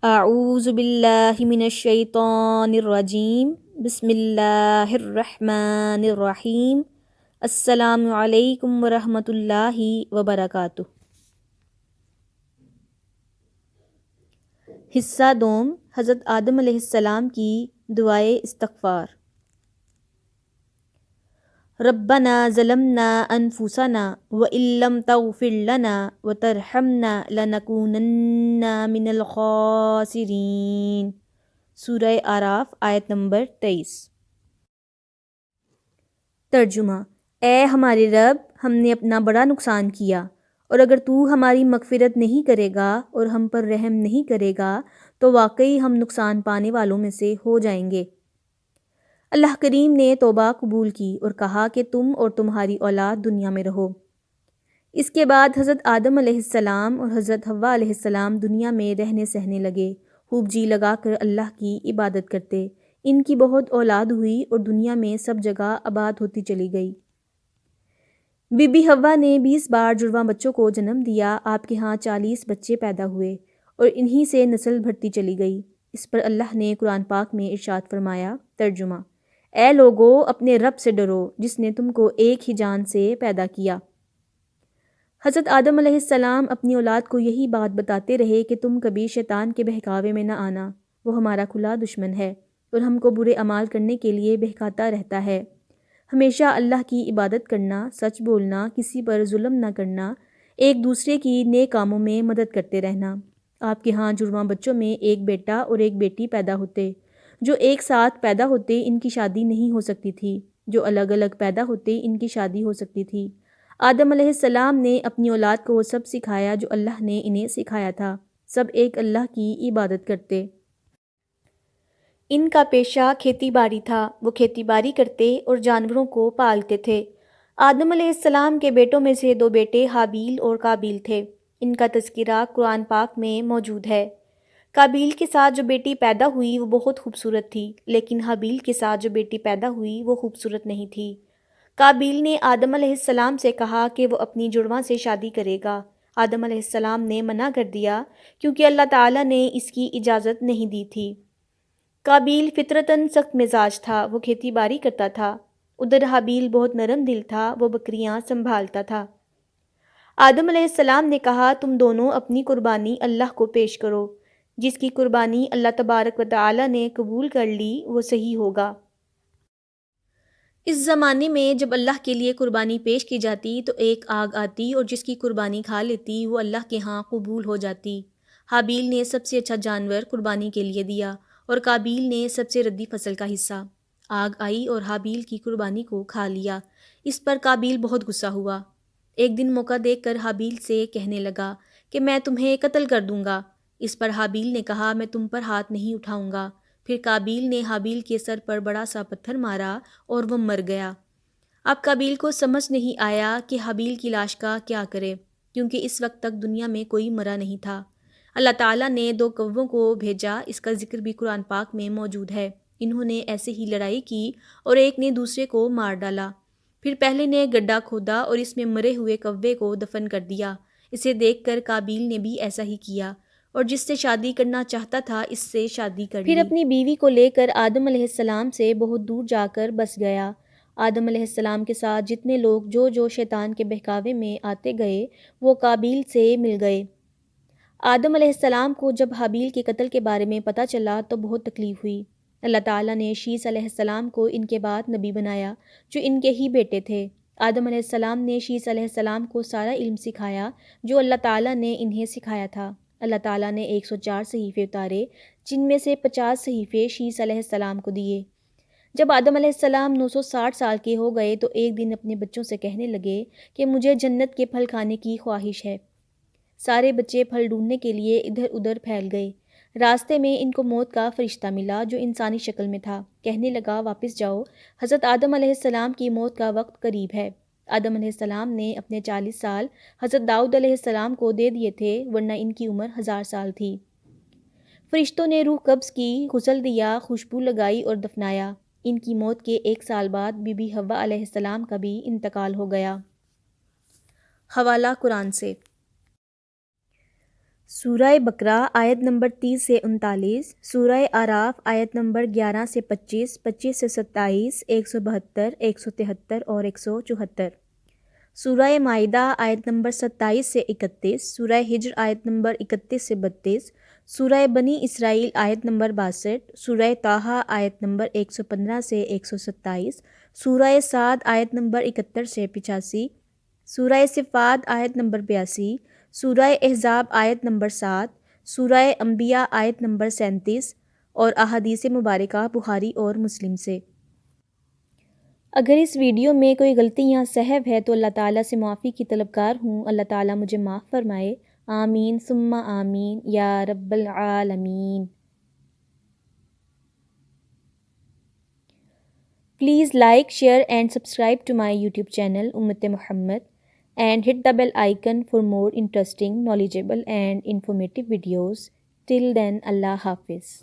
اعوذ باللہ من الشیطان الرجیم بسم اللہ الرحمن الرحیم السلام علیکم ورحمۃ اللہ وبرکاتہ۔ حصہ دوم، حضرت آدم علیہ السلام کی دعائے استغفار۔ ربنا ظلمنا انفسنا وان لم تغفر لنا وترحمنا لنکونن من الخاسرین۔ سورہ اعراف آیت نمبر 23۔ ترجمہ: اے ہمارے رب، ہم نے اپنا بڑا نقصان کیا، اور اگر تو ہماری مغفرت نہیں کرے گا اور ہم پر رحم نہیں کرے گا تو واقعی ہم نقصان پانے والوں میں سے ہو جائیں گے۔ اللہ کریم نے توبہ قبول کی اور کہا کہ تم اور تمہاری اولاد دنیا میں رہو۔ اس کے بعد حضرت آدم علیہ السلام اور حضرت حوا علیہ السلام دنیا میں رہنے سہنے لگے، خوب جی لگا کر اللہ کی عبادت کرتے۔ ان کی بہت اولاد ہوئی اور دنیا میں سب جگہ آباد ہوتی چلی گئی۔ بی بی حوا نے 20 بار جڑواں بچوں کو جنم دیا۔ آپ کے ہاں 40 بچے پیدا ہوئے اور انہی سے نسل بڑھتی چلی گئی۔ اس پر اللہ نے قرآن پاک میں ارشاد فرمایا۔ ترجمہ: اے لوگو، اپنے رب سے ڈرو جس نے تم کو ایک ہی جان سے پیدا کیا۔ حضرت آدم علیہ السلام اپنی اولاد کو یہی بات بتاتے رہے کہ تم کبھی شیطان کے بہکاوے میں نہ آنا، وہ ہمارا کھلا دشمن ہے اور ہم کو برے اعمال کرنے کے لیے بہکاتا رہتا ہے۔ ہمیشہ اللہ کی عبادت کرنا، سچ بولنا، کسی پر ظلم نہ کرنا، ایک دوسرے کی نیک کاموں میں مدد کرتے رہنا۔ آپ کے ہاں جڑواں بچوں میں ایک بیٹا اور ایک بیٹی پیدا ہوتے۔ جو ایک ساتھ پیدا ہوتے ان کی شادی نہیں ہو سکتی تھی، جو الگ الگ پیدا ہوتے ان کی شادی ہو سکتی تھی۔ آدم علیہ السلام نے اپنی اولاد کو وہ سب سکھایا جو اللہ نے انہیں سکھایا تھا۔ سب ایک اللہ کی عبادت کرتے۔ ان کا پیشہ کھیتی باڑی تھا، وہ کھیتی باڑی کرتے اور جانوروں کو پالتے تھے۔ آدم علیہ السلام کے بیٹوں میں سے 2 بیٹے حابیل اور قابیل تھے۔ ان کا تذکرہ قرآن پاک میں موجود ہے۔ قابیل کے ساتھ جو بیٹی پیدا ہوئی وہ بہت خوبصورت تھی، لیکن حابیل کے ساتھ جو بیٹی پیدا ہوئی وہ خوبصورت نہیں تھی۔ قابیل نے آدم علیہ السلام سے کہا کہ وہ اپنی جڑواں سے شادی کرے گا۔ آدم علیہ السلام نے منع کر دیا کیونکہ اللہ تعالیٰ نے اس کی اجازت نہیں دی تھی۔ قابیل فطرتاً سخت مزاج تھا، وہ کھیتی باڑی کرتا تھا۔ ادھر حابیل بہت نرم دل تھا، وہ بکریاں سنبھالتا تھا۔ آدم علیہ السلام نے کہا، تم دونوں اپنی قربانی اللہ کو پیش کرو۔ جس کی قربانی اللہ تبارک و تعالیٰ نے قبول کر لی وہ صحیح ہوگا۔ اس زمانے میں جب اللہ کے لیے قربانی پیش کی جاتی تو ایک آگ آتی اور جس کی قربانی کھا لیتی وہ اللہ کے ہاں قبول ہو جاتی۔ حابیل نے سب سے اچھا جانور قربانی کے لیے دیا اور قابیل نے سب سے ردی فصل کا حصہ۔ آگ آئی اور حابیل کی قربانی کو کھا لیا۔ اس پر قابیل بہت غصہ ہوا۔ ایک دن موقع دیکھ کر حابیل سے کہنے لگا کہ میں تمہیں قتل کر دوں گا۔ اس پر حابیل نے کہا، میں تم پر ہاتھ نہیں اٹھاؤں گا۔ پھر قابیل نے حابیل کے سر پر بڑا سا پتھر مارا اور وہ مر گیا۔ اب قابیل کو سمجھ نہیں آیا کہ حابیل کی لاش کا کیا کرے، کیونکہ اس وقت تک دنیا میں کوئی مرا نہیں تھا۔ اللہ تعالیٰ نے 2 کووں کو بھیجا، اس کا ذکر بھی قرآن پاک میں موجود ہے۔ انہوں نے ایسے ہی لڑائی کی اور ایک نے دوسرے کو مار ڈالا۔ پھر پہلے نے گڈھا کھودا اور اس میں مرے ہوئے کوے کو دفن کر دیا۔ اسے دیکھ کر قابیل نے بھی ایسا ہی کیا اور جس سے شادی کرنا چاہتا تھا اس سے شادی کر لی۔ پھر اپنی بیوی کو لے کر آدم علیہ السلام سے بہت دور جا کر بس گیا۔ آدم علیہ السلام کے ساتھ جتنے لوگ جو شیطان کے بہکاوے میں آتے گئے وہ قابیل سے مل گئے۔ آدم علیہ السلام کو جب حابیل کے قتل کے بارے میں پتہ چلا تو بہت تکلیف ہوئی۔ اللہ تعالیٰ نے شیث علیہ السلام کو ان کے بعد نبی بنایا جو ان کے ہی بیٹے تھے۔ آدم علیہ السلام نے شیث علیہ السلام کو سارا علم سکھایا جو اللہ تعالیٰ نے انہیں سکھایا تھا۔ اللہ تعالیٰ نے 104 صحیفے اتارے جن میں سے 50 صحیفے شیث علیہ السلام کو دیے۔ جب آدم علیہ السلام 960 سال کے ہو گئے تو ایک دن اپنے بچوں سے کہنے لگے کہ مجھے جنت کے پھل کھانے کی خواہش ہے۔ سارے بچے پھل ڈھونڈنے کے لیے ادھر ادھر پھیل گئے۔ راستے میں ان کو موت کا فرشتہ ملا جو انسانی شکل میں تھا۔ کہنے لگا، واپس جاؤ، حضرت آدم علیہ السلام کی موت کا وقت قریب ہے۔ آدم علیہ السلام نے اپنے 40 سال حضرت داؤد علیہ السلام کو دے دیے تھے، ورنہ ان کی عمر 1000 سال تھی۔ فرشتوں نے روح قبض کی، غسل دیا، خوشبو لگائی اور دفنایا۔ ان کی موت کے 1 سال بعد بی بی حوا علیہ السلام کا بھی انتقال ہو گیا۔ حوالہ قرآن سے۔ سورہ بقرہ آیت نمبر 30 سے 39، سورہ اعراف آیت نمبر 11 سے 25، 25 سے 27، 172، 173 اور 174، سورہ مائدہ آیت نمبر 27 سے 31، سورہ ہجر آیت نمبر 31 سے 32، سورہ بنی اسرائیل آیت نمبر 62، سورہ طٰہٰ آیت نمبر 115 سے 127، سورہ صاد آیت نمبر 71 سے 85، سورہ صفات آیت نمبر 82، سورہ احزاب آیت نمبر 7، سورہ انبیاء آیت نمبر 37 اور احادیث مبارکہ بخاری اور مسلم سے۔ اگر اس ویڈیو میں کوئی غلطی یا سہو ہے تو اللہ تعالیٰ سے معافی کی طلبگار ہوں۔ اللہ تعالیٰ مجھے معاف فرمائے، آمین ثم آمین یا رب العالمین۔ Please like, share and subscribe to my YouTube channel Ummat Muhammad and hit the bell icon for more interesting, knowledgeable and informative videos. Till then, Allah Hafiz.